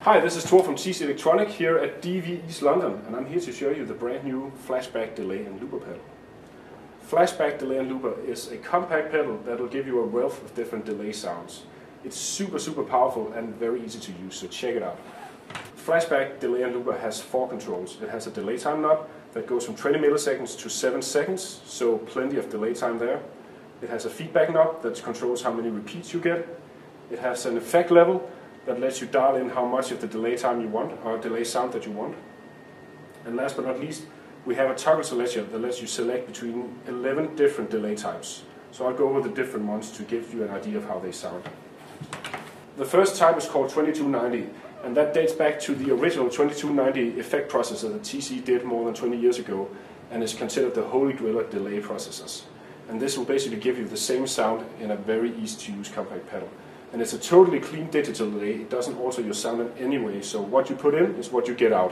Hi, this is Tor from TC Electronic here at DV East London, and I'm here to show you the brand new Flashback Delay and Looper pedal. Flashback Delay and Looper is a compact pedal that will give you a wealth of different delay sounds. It's super powerful and very easy to use, so check it out. Flashback Delay and Looper has 4 controls. It has a delay time knob that goes from 20 milliseconds to 7 seconds, so plenty of delay time there. It has a feedback knob that controls how many repeats you get. It has an effect level that lets you dial in how much of the delay time you want, or delay sound that you want. And last but not least, we have a toggle selector that lets you select between 11 different delay types. So I'll go over the different ones to give you an idea of how they sound. The first type is called 2290, and that dates back to the original 2290 effect processor that TC did more than 20 years ago, and is considered the holy grail of delay processors. And this will basically give you the same sound in a very easy to use compact pedal. And it's a totally clean digital delay. It doesn't alter your sound in any way, so what you put in is what you get out.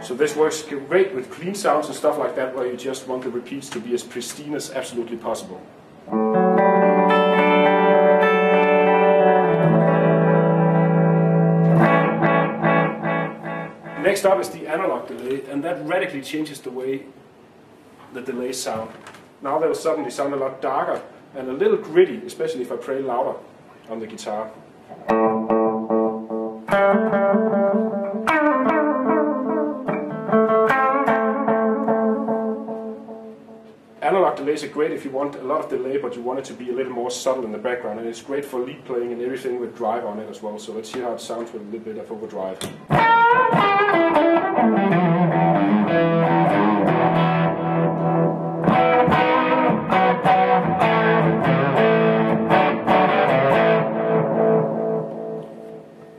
So this works great with clean sounds and stuff like that, where you just want the repeats to be as pristine as absolutely possible. Next up is the analog delay, and that radically changes the way the delays sound. Now they'll suddenly sound a lot darker and a little gritty, especially if I play louder on the guitar. Analog delays are great if you want a lot of delay, but you want it to be a little more subtle in the background, and it's great for lead playing and everything with drive on it as well. So let's see how it sounds with a little bit of overdrive.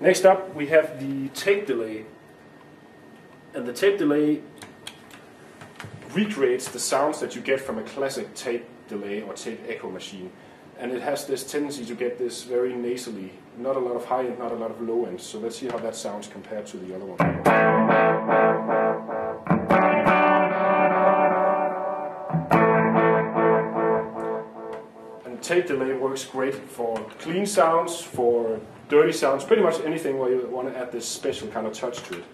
Next up we have the tape delay, and the tape delay recreates the sounds that you get from a classic tape delay or tape echo machine, and it has this tendency to get this very nasally, not a lot of high end, not a lot of low end. So let's see how that sounds compared to the other one. And tape delay works great for clean sounds, for dirty sounds, pretty much anything where you want to add this special kind of touch to it.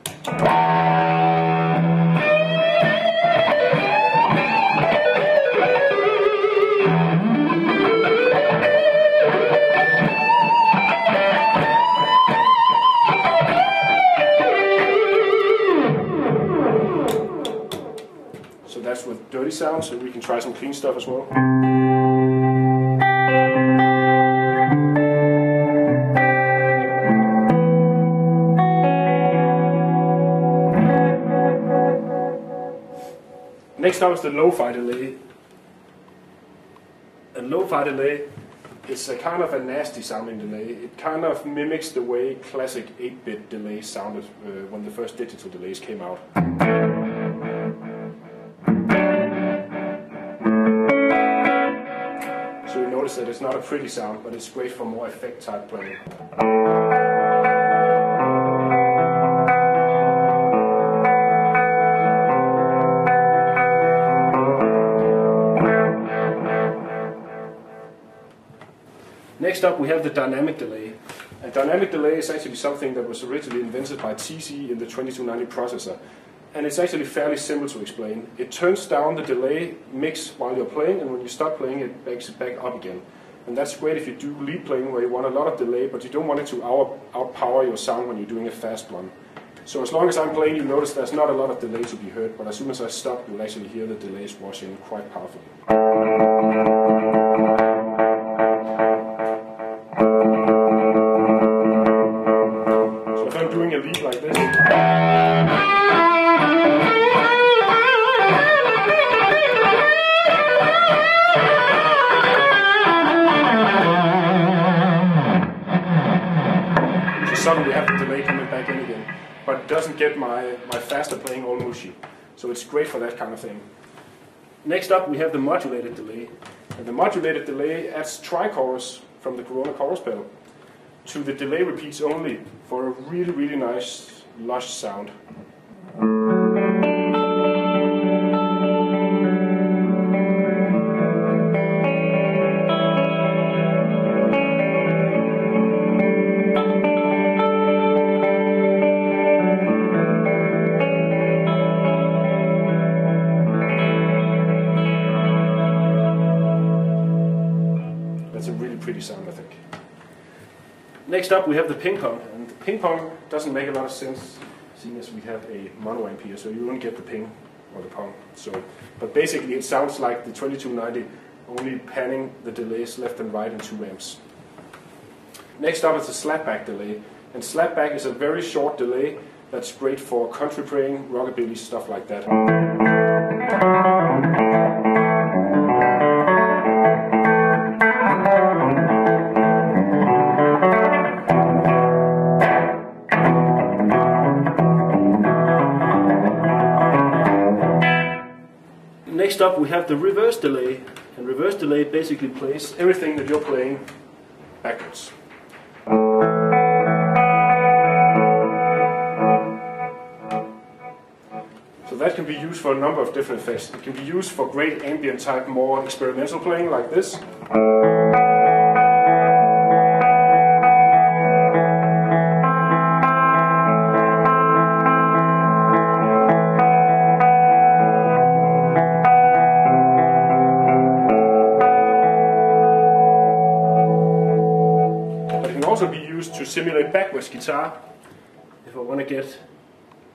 So that's with dirty sounds, and we can try some clean stuff as well. Next up is the lo-fi delay. And lo-fi delay is a kind of a nasty sounding delay. It kind of mimics the way classic 8-bit delay sounded when the first digital delays came out. So you notice that it's not a pretty sound, but it's great for more effect type playing. Next up we have the dynamic delay. And dynamic delay is actually something that was originally invented by TC in the 2290 processor. And it's actually fairly simple to explain. It turns down the delay mix while you're playing, and when you stop playing it makes it back up again. And that's great if you do lead playing where you want a lot of delay, but you don't want it to outpower your sound when you're doing a fast run. So as long as I'm playing, you notice there's not a lot of delay to be heard, but as soon as I stop, you'll actually hear the delays wash in quite powerfully. I'm doing a lead like this. So suddenly we have the delay coming back in again, but it doesn't get my faster playing all mushy. So it's great for that kind of thing. Next up we have the modulated delay. And the modulated delay adds tri-chorus from the Corona chorus pedal to the delay repeats only for a really nice lush sound. That's a really pretty sound, I think. Next up we have the ping pong, and the ping pong doesn't make a lot of sense seeing as we have a mono amp here, so you won't get the ping or the pong. But basically it sounds like the 2290, only panning the delays left and right in 2 amps. Next up is the slapback delay, and slapback is a very short delay that's great for country praying, rockabilly, stuff like that. Next up we have the reverse delay, and reverse delay basically plays everything that you're playing backwards. So that can be used for a number of different effects. It can be used for great ambient type, more experimental playing like this. Also be used to simulate backwards guitar if I want to get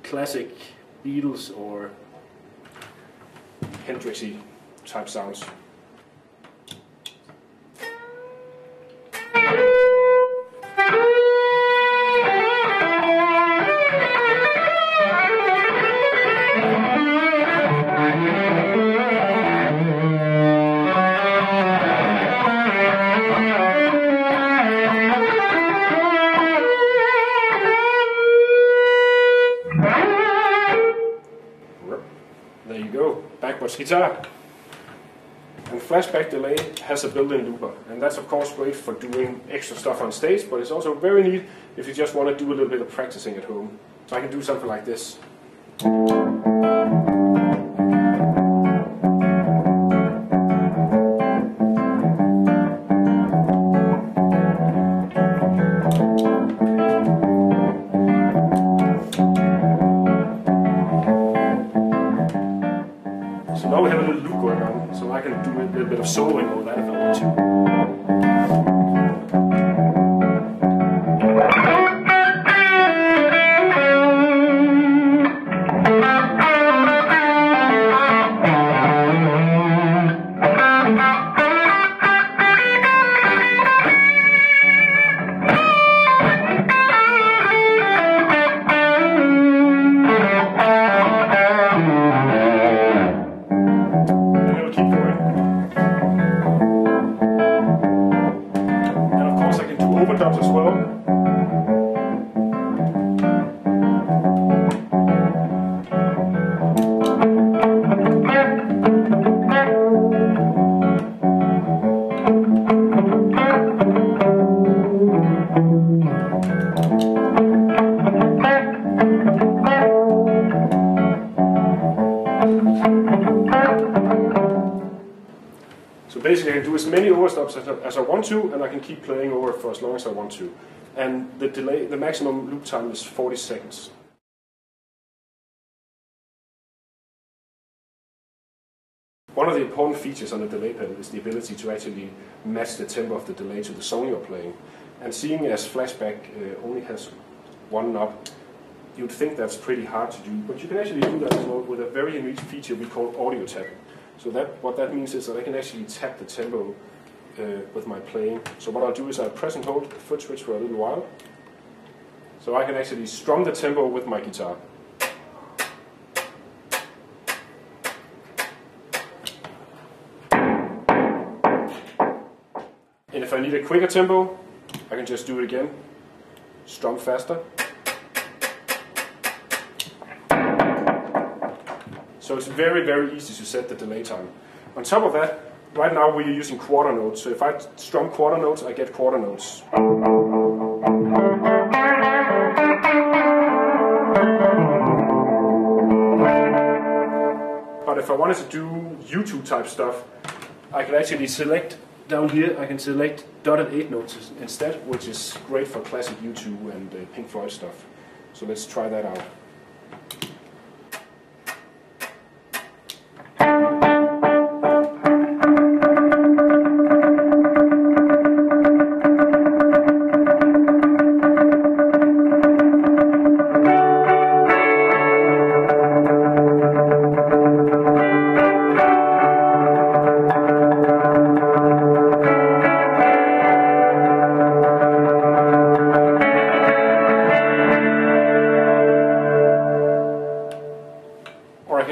classic Beatles or Hendrixy type sounds. There you go, backwards guitar. And Flashback Delay has a built-in looper, and that's of course great for doing extra stuff on stage, but it's also very neat if you just want to do a little bit of practicing at home. So I can do something like this. So now we have a little loop going on, so I can do a little bit of soloing or that if I want to. Overdubs as well. So basically I can do as many overstops as I want to, and I can keep playing over for as long as I want to. And the delay, the maximum loop time is 40 seconds. One of the important features on the delay pedal is the ability to actually match the tempo of the delay to the song you're playing. And seeing as Flashback only has one knob, you'd think that's pretty hard to do, but you can actually do that as well with a very unique feature we call audio tapping. So what that means is that I can actually tap the tempo with my playing. So what I'll do is I'll press and hold the foot switch for a little while. So I can actually strum the tempo with my guitar. And if I need a quicker tempo, I can just do it again, strum faster. So it's very, very easy to set the delay time. On top of that, right now we're using quarter notes. So if I strum quarter notes, I get quarter notes. But if I wanted to do YouTube type stuff, I can actually select down here, I can select dotted 8 notes instead, which is great for classic YouTube and Pink Floyd stuff. So let's try that out.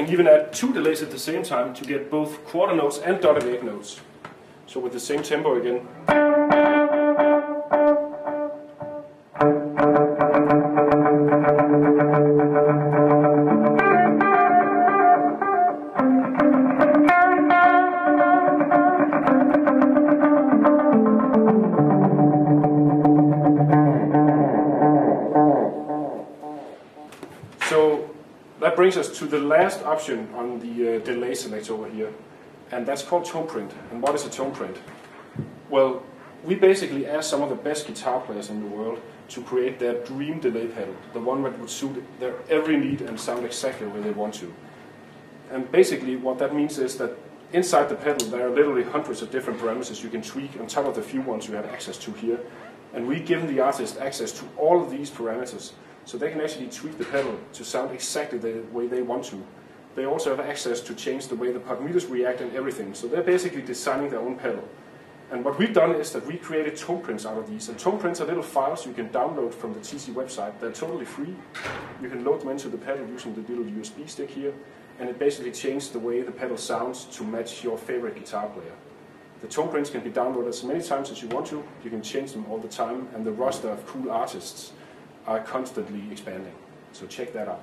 Even add 2 delays at the same time to get both quarter notes and dotted 8 notes. So with the same tempo again. So that brings us to the last option on the delay select over here, and that's called TonePrint. And what is a TonePrint? Well, we basically asked some of the best guitar players in the world to create their dream delay pedal, the one that would suit their every need and sound exactly the way they want to. And basically what that means is that inside the pedal there are literally hundreds of different parameters you can tweak on top of the few ones you have access to here. And we've given the artist access to all of these parameters, so they can actually tweak the pedal to sound exactly the way they want to. They also have access to change the way the potmeters react and everything, so they're basically designing their own pedal. And what we've done is that we created tone prints out of these, and tone prints are little files you can download from the TC website. They're totally free. You can load them into the pedal using the little USB stick here, and it basically changes the way the pedal sounds to match your favorite guitar player. The tone prints can be downloaded as many times as you want to. You can change them all the time, and the roster of cool artists are constantly expanding. So check that out.